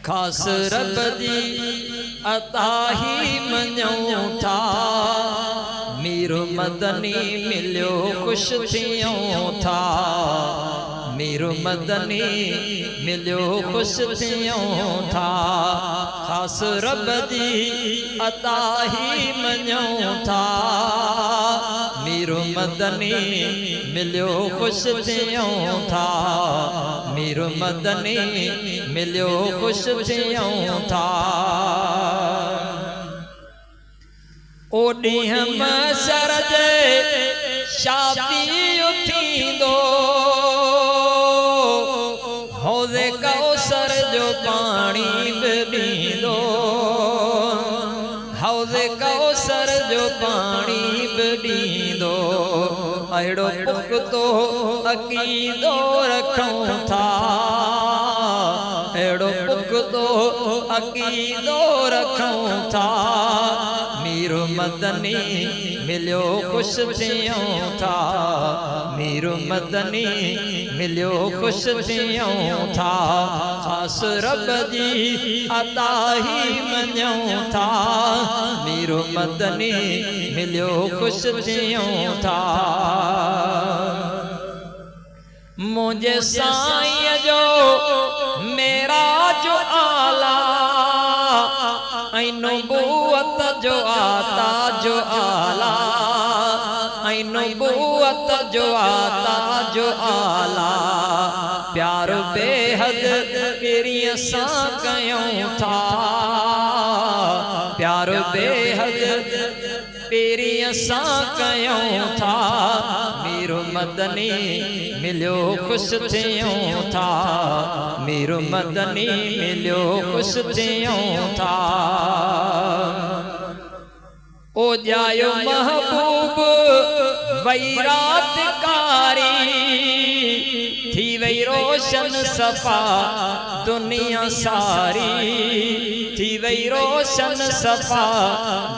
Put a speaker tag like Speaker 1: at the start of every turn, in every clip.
Speaker 1: खास रब जी अता ही मञूं था। मीर मदनी मिलियो खुश थियूं था। मीर मदनी मिलियो खुश थियूं था। खास रब जी अता ही मञूं था। मीर मदनी मिलियो खुश थियूं था। मीर मदनी मिलियो खुश थियूं था। ओ ॾींहुं महशर जे शाफ़ी उथींदो। हौज़े कौसर जो पाणी बि पींदो। हौज़े कौसर जो पाणी बि पींदो। अहिड़ो पुख़्तो अक़ीदो रखूं था। अहिड़ो पुख़्तो अक़ीदो रखूं था। मीर मदनी मिलियो खुश थियूं था। मीर मदनी मिलियो खुश थियूं था। खास रब जी अता ही मञूं था। मीर मदनी मिलियो खुश थियूं था। मुझे साईं जो मेरा जो आला ऐं नबूवत जो आता जो आला। ऐं नबूवत जो आता जो आला। प्यार बेहद पेरीअ सां कयूं था। प्यार बेहद पेरीअ सां कयूं था। मीर मदनी मिलियो खुश थियूं था। मीर मदनी मिलियो खुश थियूं था। ओ जायो महबूब वई रात कारी। थी वई रोशन सफ़ा दुनिया सारी। थी वई रोशन सफ़ा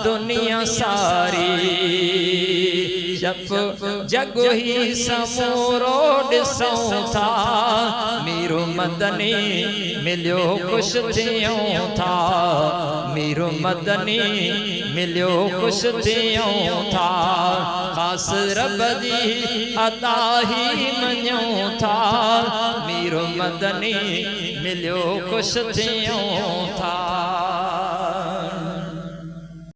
Speaker 1: दुनिया सारी। जग ही समूरो ॾिसूं था। मीर मदनी मिलियो खुश थियूं था। मीर मदनी मिलियो खुश थियूं था। खास रब जी अता ही मञूं था। मीर मदनी मिलियो खुश थियूं था।